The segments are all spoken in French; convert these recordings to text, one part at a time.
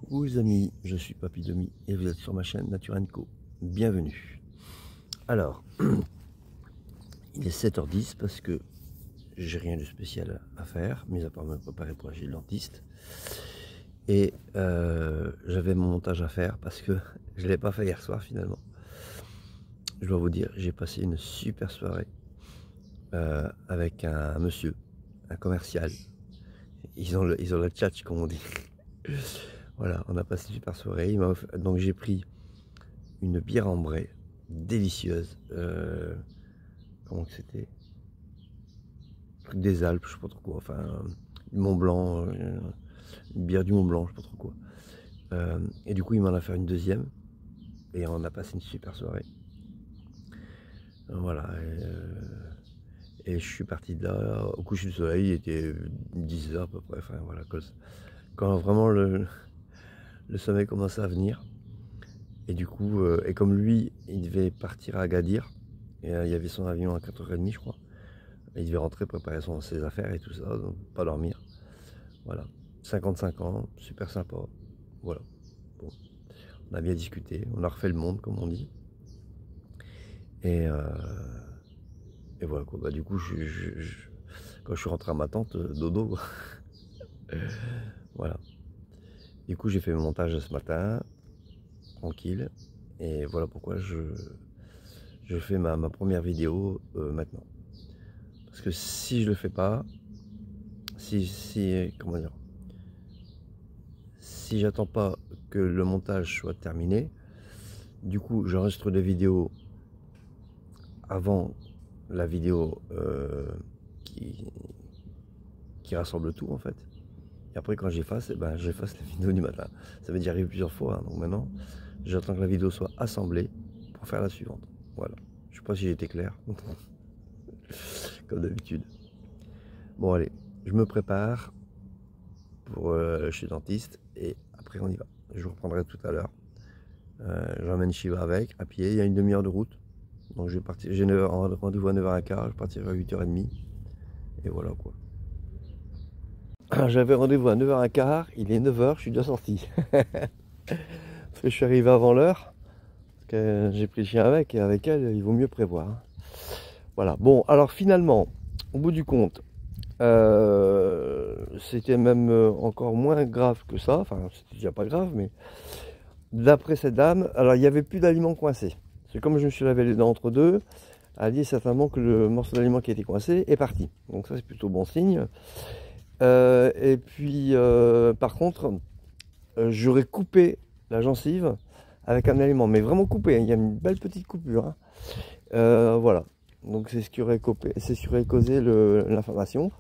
Coucou les amis, je suis Papy Demi et vous êtes sur ma chaîne Nature & Co. Bienvenue. Alors, il est 7h10 parce que j'ai rien de spécial à faire, mis à part me préparer pour aller chez le dentiste. Et j'avais mon montage à faire parce que je ne l'ai pas fait hier soir finalement. Je dois vous dire, j'ai passé une super soirée avec un monsieur, un commercial. Ils ont le tchatch comme on dit. Voilà, on a passé une super soirée. Donc j'ai pris une bière ambrée délicieuse. Comment que c'était? Truc des Alpes, je sais pas trop quoi. Enfin, du Mont Blanc, une bière du Mont Blanc, je sais pas trop quoi. Et du coup, il m'en a fait une deuxième. Et on a passé une super soirée. Voilà. Et je suis parti de là au coucher du soleil. Il était 10h à peu près. Enfin voilà, quand vraiment le sommeil commençait à venir. Et du coup, et comme lui, il devait partir à Agadir, et il y avait son avion à 4h30 je crois, et il devait rentrer, préparer ses affaires et tout ça, donc pas dormir. Voilà, 55 ans, super sympa, voilà. Bon, on a bien discuté, on a refait le monde comme on dit. Et voilà quoi, bah, du coup, quand je suis rentré à ma tente, dodo, quoi. Voilà. Du coup, j'ai fait mon montage ce matin, tranquille, et voilà pourquoi je fais ma première vidéo maintenant. Parce que si je le fais pas, comment dire, si j'attends pas que le montage soit terminé, du coup j'enregistre des vidéos avant la vidéo qui rassemble tout en fait. Et après quand j'efface, ben, j'efface la vidéo du matin. Ça m'est déjà arrivé plusieurs fois, hein. Donc maintenant j'attends que la vidéo soit assemblée pour faire la suivante. Voilà. Je sais pas si j'ai été clair. Comme d'habitude. Bon allez, je me prépare pour chez le dentiste et après on y va. Je vous reprendrai tout à l'heure. J'emmène Shiva avec, à pied, il y a une demi-heure de route. Donc je vais partir, j'ai rendez-vous à 9h15, je partirai à 8h30. Et voilà quoi. J'avais rendez-vous à 9h15, il est 9h, je suis déjà sorti. Parce que je suis arrivé avant l'heure. Parce que j'ai pris le chien avec et avec elle, il vaut mieux prévoir. Voilà, bon, alors finalement, au bout du compte, c'était même encore moins grave que ça, enfin c'était déjà pas grave, mais d'après cette dame, alors il n'y avait plus d'aliments coincés. C'est comme je me suis lavé les dents entre deux, elle a dit certainement que le morceau d'aliment qui était coincé est parti. Donc ça c'est plutôt bon signe. Et puis par contre, j'aurais coupé la gencive avec un aliment, mais vraiment coupé, hein. Il y a une belle petite coupure, hein. Voilà. Donc c'est ce qui aurait causé l'inflammation.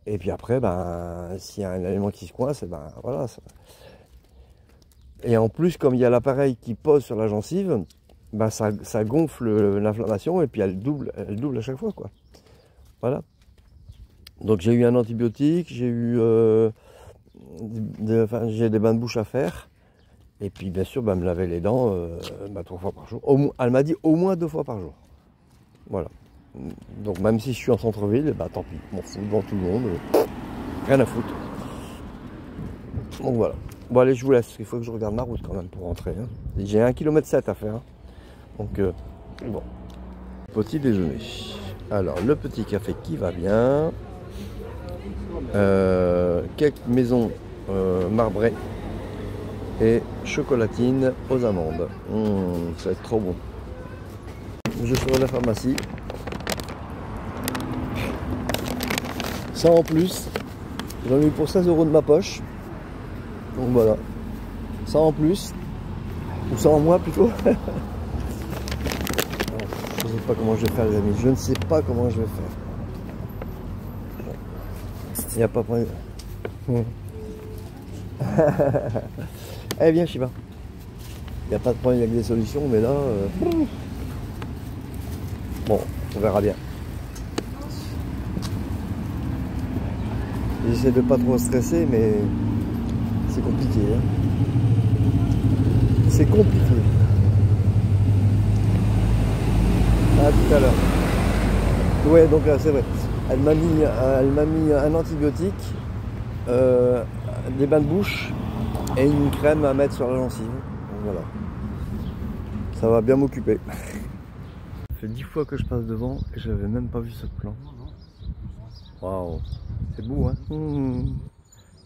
Et puis après, ben, s'il y a un aliment qui se coince, ben voilà. Et en plus, comme il y a l'appareil qui pose sur la gencive, ben ça gonfle l'inflammation et puis elle double à chaque fois, quoi. Voilà. Donc j'ai eu un antibiotique, j'ai eu j'ai des bains de bouche à faire. Et puis bien sûr, ben, me laver les dents 3 fois par jour. Elle m'a dit au moins 2 fois par jour. Voilà. Donc même si je suis en centre-ville, bah tant pis, m'en fous devant tout le monde, rien à foutre. Donc voilà. Bon allez, je vous laisse, il faut que je regarde ma route quand même pour rentrer, hein. J'ai 1,7 km à faire, hein. Donc bon. Petit déjeuner. Alors le petit café qui va bien. Quelques maisons marbrées et chocolatine aux amandes. Ça va être trop bon. Je ferai la pharmacie. Ça en plus, j'en ai eu pour 16 € de ma poche. Donc voilà. Ça en plus. Ou ça en moins plutôt. Je ne sais pas comment je vais faire les amis. Je ne sais pas comment je vais faire. Il n'y a pas de problème. Eh bien Shiba. Il n'y a pas de problème avec des solutions, mais là... Bon, on verra bien. J'essaie de pas trop stresser, mais c'est compliqué, hein. C'est compliqué. Ah, tout à l'heure. Ouais, donc là, c'est vrai. Elle m'a mis un antibiotique, des bains de bouche et une crème à mettre sur la gencive. Donc voilà, ça va bien m'occuper. Ça fait 10 fois que je passe devant et j'avais même pas vu ce plan. Waouh, c'est beau hein.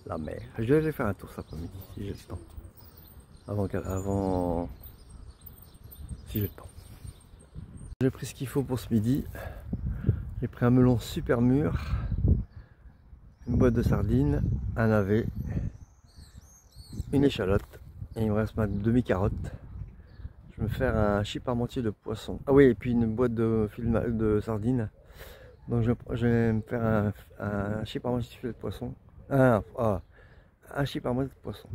La mer. Je vais aller faire un tour cet après-midi si j'ai le temps. Avant, si j'ai le temps. J'ai pris ce qu'il faut pour ce midi. J'ai pris un melon super mûr, une boîte de sardines, un navet, une échalote et il me reste ma demi-carotte. Je vais me faire un hachis parmentier de poisson. Ah oui, et puis une boîte de sardines. Donc je vais me faire un hachis parmentier de poisson. Un hachis parmentier de poisson.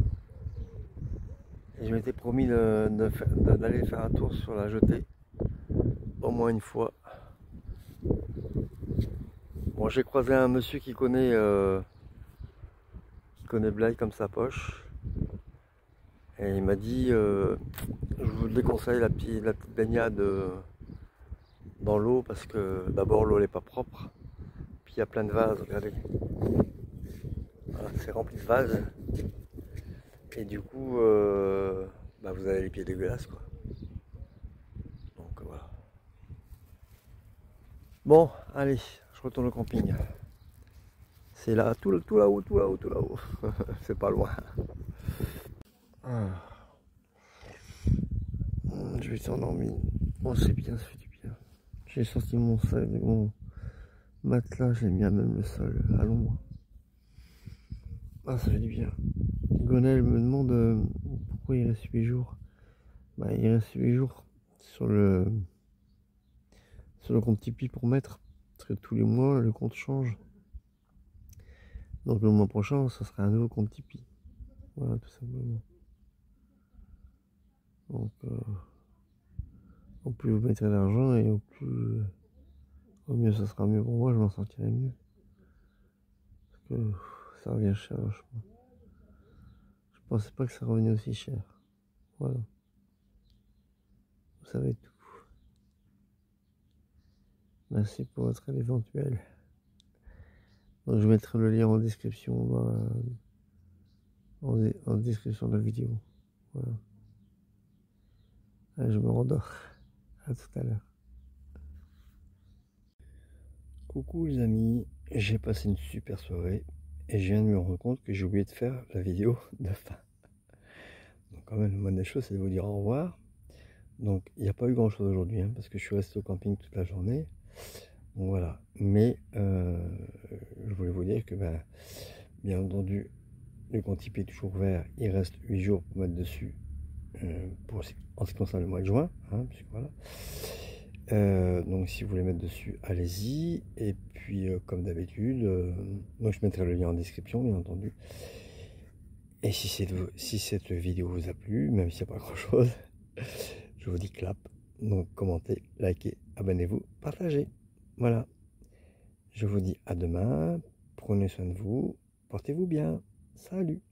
Et je m'étais promis d'aller faire un tour sur la jetée au moins une fois. Bon, j'ai croisé un monsieur qui connaît Blaye comme sa poche. Et il m'a dit, je vous déconseille la petite baignade dans l'eau parce que d'abord l'eau n'est pas propre. Puis il y a plein de vases, regardez. Voilà, c'est rempli de vases. Et du coup, vous avez les pieds dégueulasses quoi. Donc voilà. Bon, allez, je retourne au camping. C'est là, tout là-haut, tout là-haut, tout là-haut. C'est pas loin. Je vais s'endormir. Oh, c'est bien, ça fait du bien. J'ai sorti mon sac, mon matelas, j'ai mis à même le sol, à l'ombre. Ah, ça fait du bien. Gonel me demande pourquoi il reste 8 jours. Il reste 8 jours sur le compte Tipeee pour mettre. Parce que tous les mois, le compte change. Donc le mois prochain, ça sera un nouveau compte Tipeee. Voilà, tout simplement. Donc, au plus vous mettrez l'argent et au mieux ça sera mieux pour moi, je m'en sentirai mieux. Parce que ça revient cher vachement. Je pensais pas que ça revenait aussi cher. Voilà. Vous savez tout. Merci pour votre aide éventuelle. Donc je mettrai le lien en description en description de la vidéo. Voilà. Allez, je me rendors. À tout à l'heure. Coucou les amis, j'ai passé une super soirée et je viens de me rendre compte que j'ai oublié de faire la vidéo de fin. Donc quand même, le moindre des choses, c'est de vous dire au revoir. Donc il n'y a pas eu grand chose aujourd'hui parce que je suis resté au camping toute la journée. Donc voilà, mais je voulais vous dire que bien entendu, le compte Tipeee est toujours ouvert. Il reste 8 jours pour mettre dessus en ce qui concerne le mois de juin. Puisque voilà. Donc si vous voulez mettre dessus, allez-y. Et puis comme d'habitude, moi je mettrai le lien en description bien entendu. Et si cette vidéo vous a plu, même s'il n'y a pas grand chose, je vous dis clap. Donc commentez, likez, abonnez-vous, partagez. Voilà. Je vous dis à demain. Prenez soin de vous. Portez-vous bien. Salut.